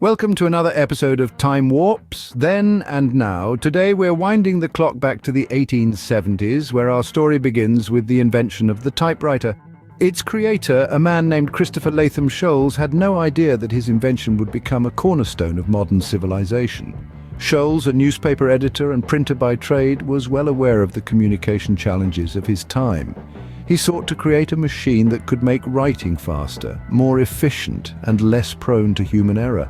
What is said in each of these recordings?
Welcome to another episode of Time Warps, Then and Now. Today we're winding the clock back to the 1870s, where our story begins with the invention of the typewriter. Its creator, a man named Christopher Latham Sholes, had no idea that his invention would become a cornerstone of modern civilization. Sholes, a newspaper editor and printer by trade, was well aware of the communication challenges of his time. He sought to create a machine that could make writing faster, more efficient, and less prone to human error.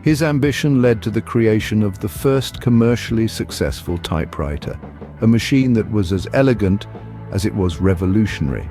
His ambition led to the creation of the first commercially successful typewriter, a machine that was as elegant as it was revolutionary.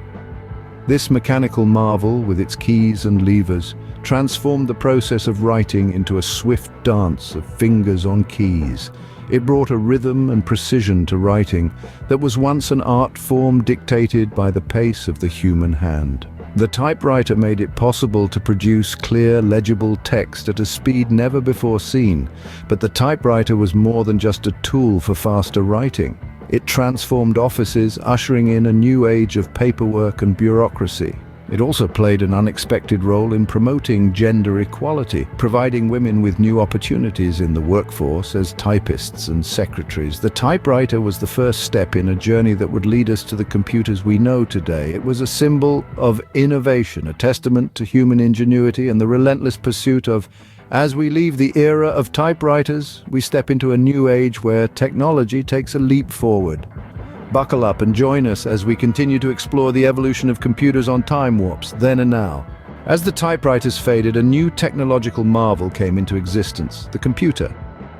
This mechanical marvel, with its keys and levers, transformed the process of writing into a swift dance of fingers on keys. It brought a rhythm and precision to writing that was once an art form dictated by the pace of the human hand. The typewriter made it possible to produce clear, legible text at a speed never before seen, but the typewriter was more than just a tool for faster writing. It transformed offices, ushering in a new age of paperwork and bureaucracy. It also played an unexpected role in promoting gender equality, providing women with new opportunities in the workforce as typists and secretaries. The typewriter was the first step in a journey that would lead us to the computers we know today. It was a symbol of innovation, a testament to human ingenuity and the relentless pursuit of, as we leave the era of typewriters, we step into a new age where technology takes a leap forward. Buckle up and join us as we continue to explore the evolution of computers on Time Warps, Then and Now. As the typewriters faded, a new technological marvel came into existence, the computer.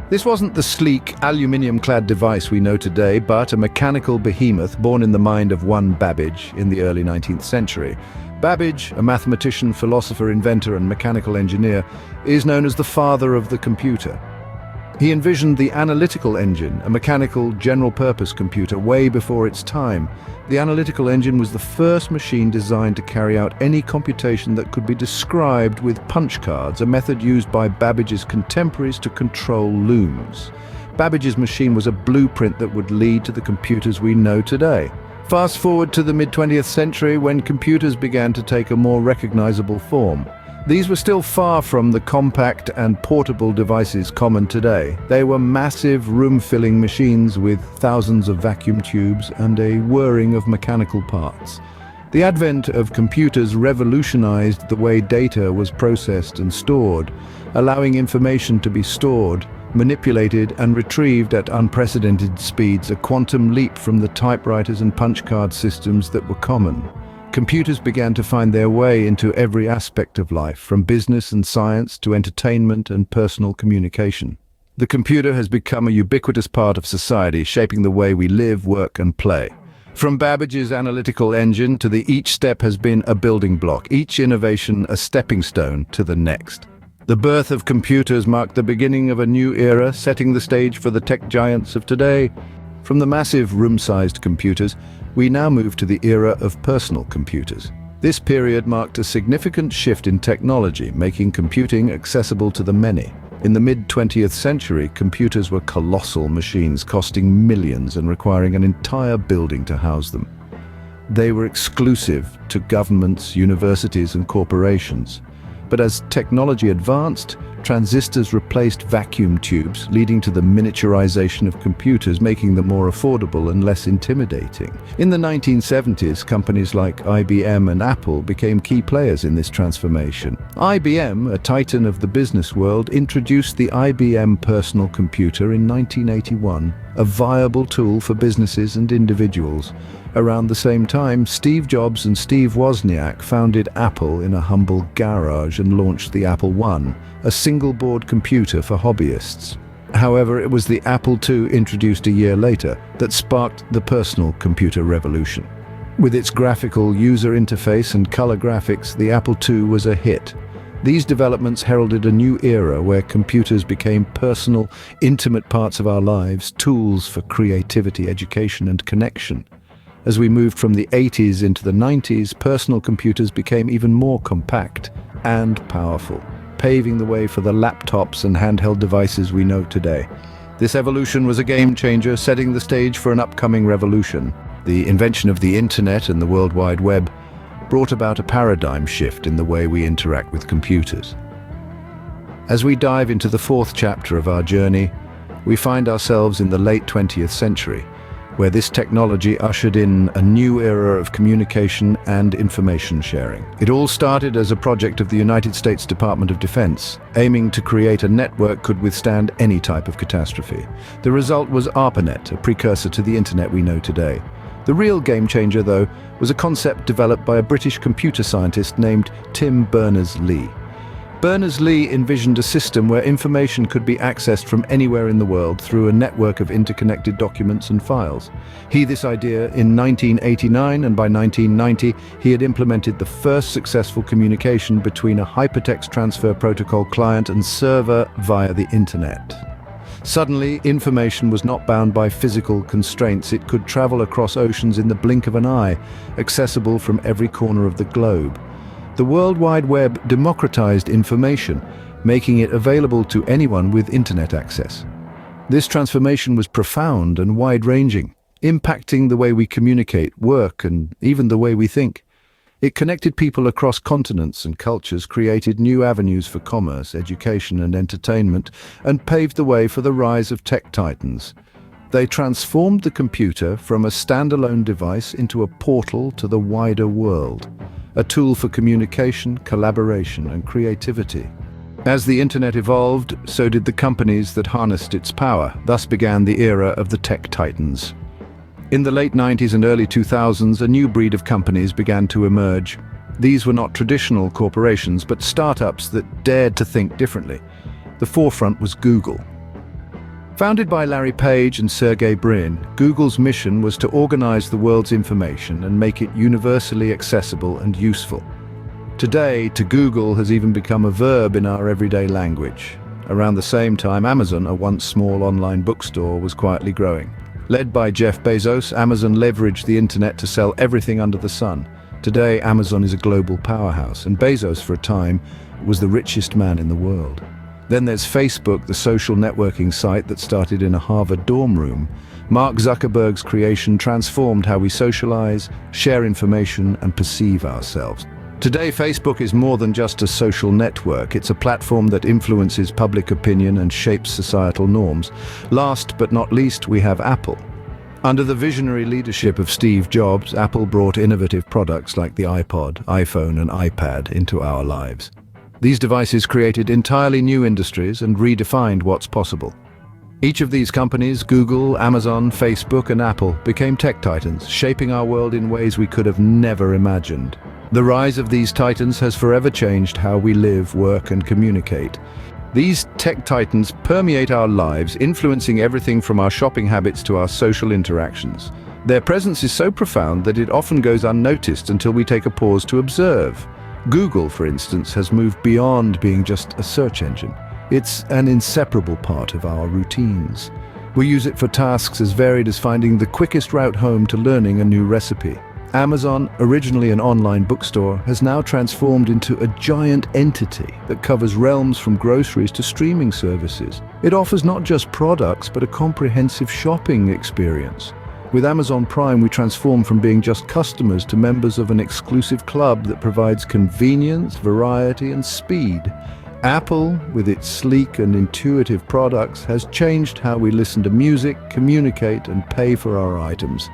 This wasn't the sleek, aluminium-clad device we know today, but a mechanical behemoth born in the mind of one Babbage in the early 19th century. Babbage, a mathematician, philosopher, inventor, and mechanical engineer, is known as the father of the computer. He envisioned the analytical engine, a mechanical, general-purpose computer, way before its time. The analytical engine was the first machine designed to carry out any computation that could be described with punch cards, a method used by Babbage's contemporaries to control looms. Babbage's machine was a blueprint that would lead to the computers we know today. Fast forward to the mid-20th century, when computers began to take a more recognizable form. These were still far from the compact and portable devices common today. They were massive, room-filling machines with thousands of vacuum tubes and a whirring of mechanical parts. The advent of computers revolutionized the way data was processed and stored, allowing information to be stored, manipulated, and retrieved at unprecedented speeds, a quantum leap from the typewriters and punch card systems that were common. Computers began to find their way into every aspect of life, from business and science to entertainment and personal communication. The computer has become a ubiquitous part of society, shaping the way we live, work, and play. From Babbage's analytical engine to each step has been a building block, each innovation a stepping stone to the next. The birth of computers marked the beginning of a new era, setting the stage for the tech giants of today. From the massive room-sized computers, we now move to the era of personal computers. This period marked a significant shift in technology, making computing accessible to the many. In the mid-20th century, computers were colossal machines costing millions and requiring an entire building to house them. They were exclusive to governments, universities, and corporations. But as technology advanced, transistors replaced vacuum tubes, leading to the miniaturization of computers, making them more affordable and less intimidating. In the 1970s, companies like IBM and Apple became key players in this transformation. IBM, a titan of the business world, introduced the IBM personal computer in 1981, a viable tool for businesses and individuals. Around the same time, Steve Jobs and Steve Wozniak founded Apple in a humble garage and launched the Apple I, a single-board computer for hobbyists. However, it was the Apple II, introduced a year later, that sparked the personal computer revolution. With its graphical user interface and color graphics, the Apple II was a hit. These developments heralded a new era where computers became personal, intimate parts of our lives, tools for creativity, education, and connection. As we moved from the 80s into the 90s, personal computers became even more compact and powerful, paving the way for the laptops and handheld devices we know today. This evolution was a game-changer, setting the stage for an upcoming revolution. The invention of the Internet and the World Wide Web brought about a paradigm shift in the way we interact with computers. As we dive into the fourth chapter of our journey, we find ourselves in the late 20th century, where this technology ushered in a new era of communication and information sharing. It all started as a project of the United States Department of Defense, aiming to create a network that could withstand any type of catastrophe. The result was ARPANET, a precursor to the internet we know today. The real game changer, though, was a concept developed by a British computer scientist named Tim Berners-Lee. Berners-Lee envisioned a system where information could be accessed from anywhere in the world through a network of interconnected documents and files. This idea in 1989, and by 1990 he had implemented the first successful communication between a hypertext transfer protocol client and server via the internet. Suddenly, information was not bound by physical constraints. It could travel across oceans in the blink of an eye, accessible from every corner of the globe. The World Wide Web democratized information, making it available to anyone with internet access. This transformation was profound and wide-ranging, impacting the way we communicate, work, and even the way we think. It connected people across continents and cultures, created new avenues for commerce, education, and entertainment, and paved the way for the rise of tech titans. They transformed the computer from a standalone device into a portal to the wider world, a tool for communication, collaboration, and creativity. As the internet evolved, so did the companies that harnessed its power. Thus began the era of the tech titans. In the late 90s and early 2000s, a new breed of companies began to emerge. These were not traditional corporations, but startups that dared to think differently. The forefront was Google. Founded by Larry Page and Sergey Brin, Google's mission was to organize the world's information and make it universally accessible and useful. Today, to Google has even become a verb in our everyday language. Around the same time, Amazon, a once small online bookstore, was quietly growing. Led by Jeff Bezos, Amazon leveraged the internet to sell everything under the sun. Today, Amazon is a global powerhouse, and Bezos, for a time, was the richest man in the world. Then there's Facebook, the social networking site that started in a Harvard dorm room. Mark Zuckerberg's creation transformed how we socialize, share information, and perceive ourselves. Today, Facebook is more than just a social network. It's a platform that influences public opinion and shapes societal norms. Last but not least, we have Apple. Under the visionary leadership of Steve Jobs, Apple brought innovative products like the iPod, iPhone, and iPad into our lives. These devices created entirely new industries and redefined what's possible. Each of these companies, Google, Amazon, Facebook, and Apple, became tech titans, shaping our world in ways we could have never imagined. The rise of these titans has forever changed how we live, work, and communicate. These tech titans permeate our lives, influencing everything from our shopping habits to our social interactions. Their presence is so profound that it often goes unnoticed until we take a pause to observe. Google, for instance, has moved beyond being just a search engine. It's an inseparable part of our routines. We use it for tasks as varied as finding the quickest route home to learning a new recipe. Amazon, originally an online bookstore, has now transformed into a giant entity that covers realms from groceries to streaming services. It offers not just products, but a comprehensive shopping experience. With Amazon Prime, we transform from being just customers to members of an exclusive club that provides convenience, variety, and speed. Apple, with its sleek and intuitive products, has changed how we listen to music, communicate, and pay for our items.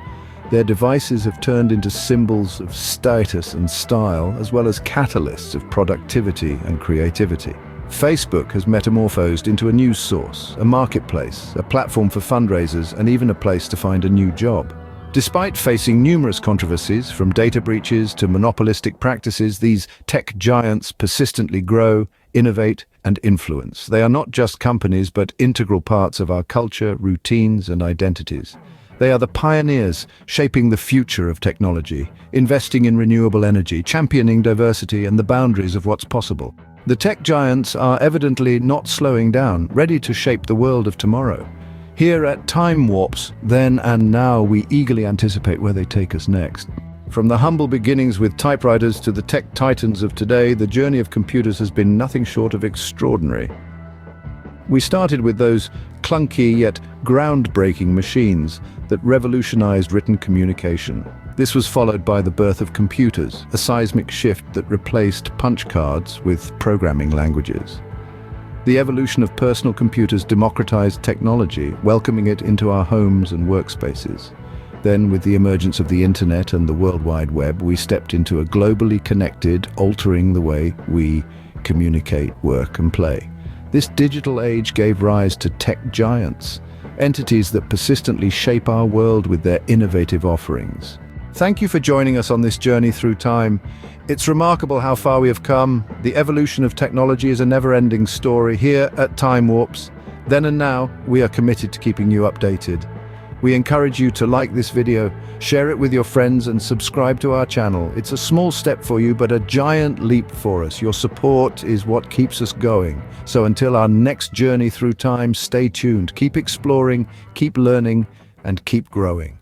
Their devices have turned into symbols of status and style, as well as catalysts of productivity and creativity. Facebook has metamorphosed into a news source, a marketplace, a platform for fundraisers, and even a place to find a new job. Despite facing numerous controversies, from data breaches to monopolistic practices, these tech giants persistently grow, innovate, and influence. They are not just companies, but integral parts of our culture, routines, and identities. They are the pioneers, shaping the future of technology, investing in renewable energy, championing diversity and the boundaries of what's possible. The tech giants are evidently not slowing down, ready to shape the world of tomorrow. Here at Time Warps, Then and Now, we eagerly anticipate where they take us next. From the humble beginnings with typewriters to the tech titans of today, the journey of computers has been nothing short of extraordinary. We started with those clunky yet groundbreaking machines that revolutionized written communication. This was followed by the birth of computers, a seismic shift that replaced punch cards with programming languages. The evolution of personal computers democratized technology, welcoming it into our homes and workspaces. Then, with the emergence of the internet and the World Wide Web, we stepped into a globally connected, altering the way we communicate, work, and play. This digital age gave rise to tech giants, entities that persistently shape our world with their innovative offerings. Thank you for joining us on this journey through time. It's remarkable how far we have come. The evolution of technology is a never-ending story. Here at Time Warps, Then and Now, we are committed to keeping you updated. We encourage you to like this video, share it with your friends, and subscribe to our channel. It's a small step for you, but a giant leap for us. Your support is what keeps us going. So until our next journey through time, stay tuned, keep exploring, keep learning, and keep growing.